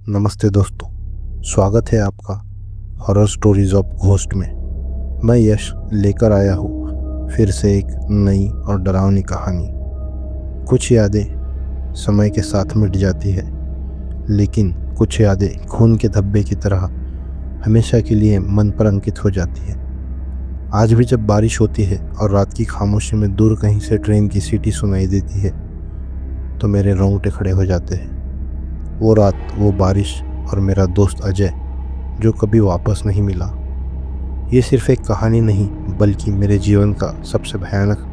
नमस्ते दोस्तों, स्वागत है आपका हॉरर स्टोरीज ऑफ घोस्ट में। मैं यश लेकर आया हूँ फिर से एक नई और डरावनी कहानी। कुछ यादें समय के साथ मिट जाती है, लेकिन कुछ यादें खून के धब्बे की तरह हमेशा के लिए मन पर अंकित हो जाती है। आज भी जब बारिश होती है और रात की खामोशी में दूर कहीं से ट्रेन की सीटी सुनाई देती है तो मेरे रोंगटे खड़े हो जाते हैं। वो रात, वो बारिश और मेरा दोस्त अजय जो कभी वापस नहीं मिला। ये सिर्फ एक कहानी नहीं बल्कि मेरे जीवन का सबसे भयानक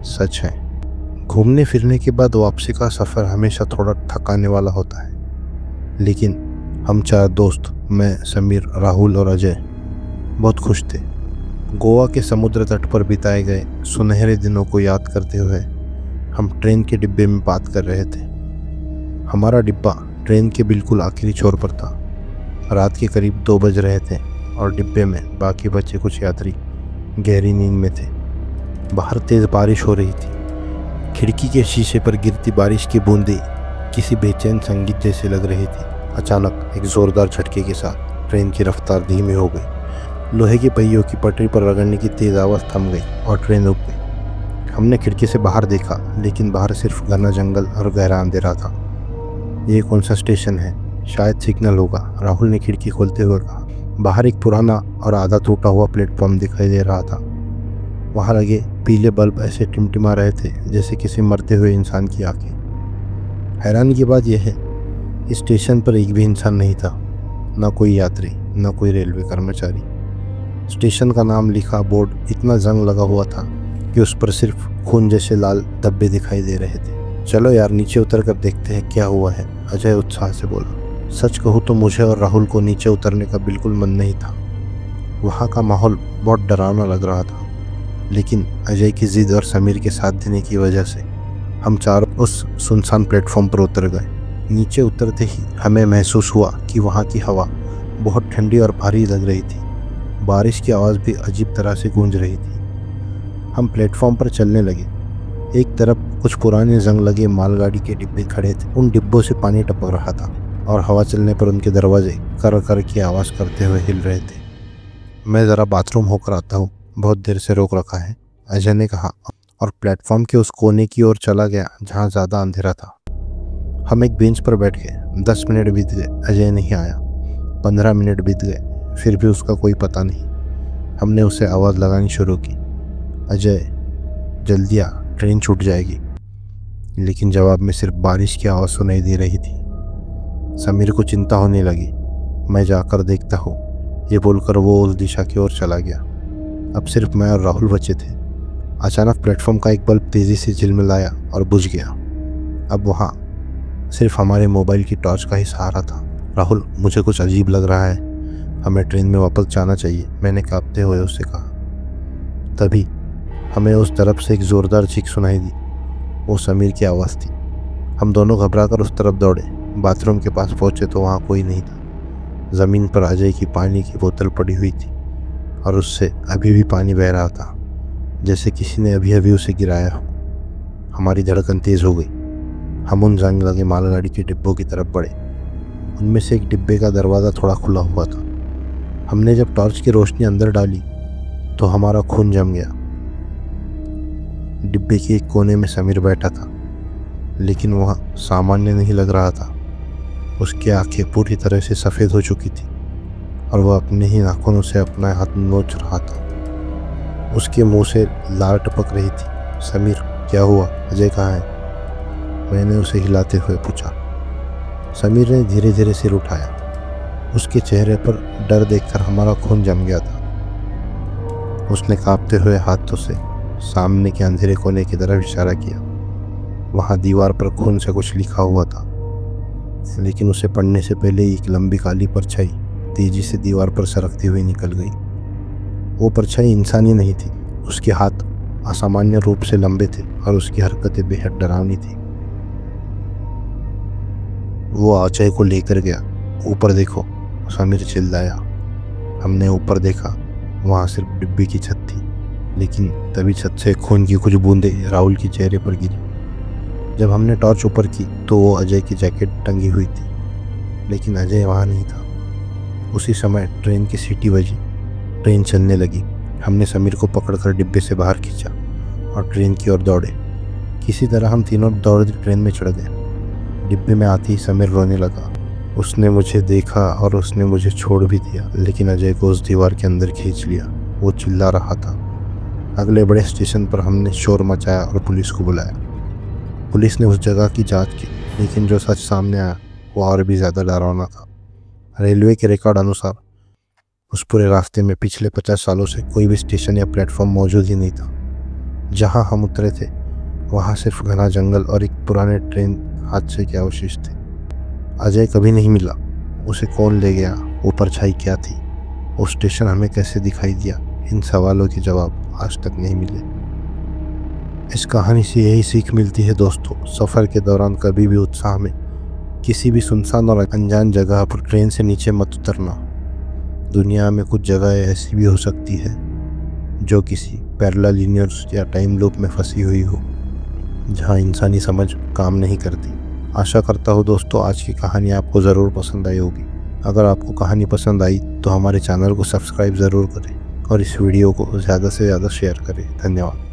सच है। घूमने फिरने के बाद वापसी का सफ़र हमेशा थोड़ा थकाने वाला होता है, लेकिन हम चार दोस्त, मैं, समीर, राहुल और अजय, बहुत खुश थे। गोवा के समुद्र तट पर बिताए गए सुनहरे दिनों को याद करते हुए हम ट्रेन के डिब्बे में बात कर रहे थे। हमारा डिब्बा ट्रेन के बिल्कुल आखिरी छोर पर था। रात के करीब 2 बज रहे थे और डिब्बे में बाकी बचे कुछ यात्री गहरी नींद में थे। बाहर तेज़ बारिश हो रही थी। खिड़की के शीशे पर गिरती बारिश की बूंदें किसी बेचैन संगीत जैसे लग रही थी। अचानक एक ज़ोरदार झटके के साथ ट्रेन की रफ्तार धीमी हो गई। लोहे के पहियों की पटरी पर रगड़ने की तेज़ आवाज़ थम गई और ट्रेन रुक गई। हमने खिड़की से बाहर देखा, लेकिन बाहर सिर्फ घना जंगल और गहरा अंधेरा था। ये कौन सा स्टेशन है? शायद सिग्नल होगा, राहुल ने खिड़की खोलते हुए कहा। बाहर एक पुराना और आधा टूटा हुआ प्लेटफॉर्म दिखाई दे रहा था। वहाँ लगे पीले बल्ब ऐसे टिमटिमा रहे थे जैसे किसी मरते हुए इंसान की आंखें। हैरानी की बात यह है, इस स्टेशन पर एक भी इंसान नहीं था, न कोई यात्री, न कोई रेलवे कर्मचारी। स्टेशन का नाम लिखा बोर्ड इतना जंग लगा हुआ था कि उस पर सिर्फ खून जैसे लाल धब्बे दिखाई दे रहे थे। चलो यार, नीचे उतर कर देखते हैं क्या हुआ है, अजय उत्साह से बोला। सच कहूँ तो मुझे और राहुल को नीचे उतरने का बिल्कुल मन नहीं था। वहाँ का माहौल बहुत डरावना लग रहा था, लेकिन अजय की जिद और समीर के साथ देने की वजह से हम चारों उस सुनसान प्लेटफॉर्म पर उतर गए। नीचे उतरते ही हमें महसूस हुआ कि वहाँ की हवा बहुत ठंडी और भारी लग रही थी। बारिश की आवाज़ भी अजीब तरह से गूंज रही थी। हम प्लेटफॉर्म पर चलने लगे। एक तरफ कुछ पुराने जंग लगे मालगाड़ी के डिब्बे खड़े थे। उन डिब्बों से पानी टपक रहा था और हवा चलने पर उनके दरवाजे कर कर की आवाज़ करते हुए हिल रहे थे। मैं ज़रा बाथरूम होकर आता हूँ, बहुत देर से रोक रखा है, अजय ने कहा और प्लेटफॉर्म के उस कोने की ओर चला गया जहाँ ज़्यादा अंधेरा था। हम एक बेंच पर बैठ गए। 10 मिनट बीत गए, अजय नहीं आया। 15 मिनट बीत गए, फिर भी उसका कोई पता नहीं। हमने उसे आवाज़ लगानी शुरू की, अजय जल्दी आ, ट्रेन छूट जाएगी। लेकिन जवाब में सिर्फ बारिश की आवाज़ सुनाई दे रही थी। समीर को चिंता होने लगी। मैं जाकर देखता हूँ, ये बोलकर वो उस दिशा की ओर चला गया। अब सिर्फ मैं और राहुल बचे थे। अचानक प्लेटफॉर्म का एक बल्ब तेज़ी से झिलमिलाया और बुझ गया। अब वहाँ सिर्फ हमारे मोबाइल की टॉर्च का ही सहारा था। राहुल, मुझे कुछ अजीब लग रहा है, हमें ट्रेन में वापस जाना चाहिए, मैंने कांपते हुए उससे कहा। तभी हमें उस तरफ से एक ज़ोरदार चीख सुनाई दी। वो समीर की आवाज़ थी। हम दोनों घबराकर उस तरफ दौड़े। बाथरूम के पास पहुँचे तो वहाँ कोई नहीं था। ज़मीन पर अजय की पानी की बोतल पड़ी हुई थी और उससे अभी भी पानी बह रहा था, जैसे किसी ने अभी अभी उसे गिराया हो। हमारी धड़कन तेज़ हो गई। हम उन जंग लगे मालगाड़ी के डिब्बों की तरफ बढ़े। उनमें से एक डिब्बे का दरवाज़ा थोड़ा खुला हुआ था। हमने जब टॉर्च की रोशनी अंदर डाली तो हमारा खून जम गया। डिब्बे के एक कोने में समीर बैठा था, लेकिन वह सामान्य नहीं लग रहा था। उसकी आंखें पूरी तरह से सफ़ेद हो चुकी थी और वह अपने ही नाखूनों से अपना हाथ नोच रहा था। उसके मुंह से लार टपक रही थी। समीर, क्या हुआ? अजय कहाँ है? मैंने उसे हिलाते हुए पूछा। समीर ने धीरे धीरे सिर उठाया। उसके चेहरे पर डर देखकर हमारा खून जम गया था। उसने कांपते हुए हाथों से सामने के अंधेरे कोने की तरफ इशारा किया। वहाँ दीवार पर खून से कुछ लिखा हुआ था, लेकिन उसे पढ़ने से पहले एक लंबी काली परछाई तेजी से दीवार पर सरकती हुई निकल गई। वो परछाई इंसानी नहीं थी। उसके हाथ असामान्य रूप से लंबे थे और उसकी हरकतें बेहद डरावनी थी। वो अजय को लेकर गया। ऊपर देखो, समीर चिल्लाया। हमने ऊपर देखा, वहाँ सिर्फ डिब्बे की छत थी, लेकिन तभी छत से खून की कुछ बूंदें राहुल के चेहरे पर गिरी। जब हमने टॉर्च ऊपर की तो वो अजय की जैकेट टंगी हुई थी। लेकिन अजय वहाँ नहीं था। उसी समय ट्रेन की सीटी बजी, ट्रेन चलने लगी। हमने समीर को पकड़कर डिब्बे से बाहर खींचा और ट्रेन की ओर दौड़े। किसी तरह हम तीनों दौड़ते ट्रेन में चढ़ गए। डिब्बे में आते ही समीर रोने लगा। उसने मुझे देखा और उसने मुझे छोड़ भी दिया, लेकिन अजय को उस दीवार के अंदर खींच लिया। वो चिल्ला रहा था। अगले बड़े स्टेशन पर हमने शोर मचाया और पुलिस को बुलाया। पुलिस ने उस जगह की जांच की, लेकिन जो सच सामने आया वो और भी ज़्यादा डरावना था। रेलवे के रिकॉर्ड अनुसार उस पूरे रास्ते में पिछले 50 सालों से कोई भी स्टेशन या प्लेटफॉर्म मौजूद ही नहीं था। जहां हम उतरे थे वहां सिर्फ घना जंगल और एक पुराने ट्रेन हादसे के अवशेष थे। अजय कभी नहीं मिला। उसे कौन ले गया? वो परछाई क्या थी? वो स्टेशन हमें कैसे दिखाई दिया? इन सवालों के जवाब आज तक नहीं मिले। इस कहानी से यही सीख मिलती है दोस्तों, सफ़र के दौरान कभी भी उत्साह में किसी भी सुनसान और अनजान जगह पर ट्रेन से नीचे मत उतरना। दुनिया में कुछ जगह ऐसी भी हो सकती है जो किसी पैरेलल यूनिवर्स या टाइम लूप में फंसी हुई हो, जहां इंसानी समझ काम नहीं करती। आशा करता हूँ दोस्तों आज की कहानी आपको ज़रूर पसंद आई होगी। अगर आपको कहानी पसंद आई तो हमारे चैनल को सब्सक्राइब ज़रूर करें और इस वीडियो को ज़्यादा से ज़्यादा शेयर करें। धन्यवाद।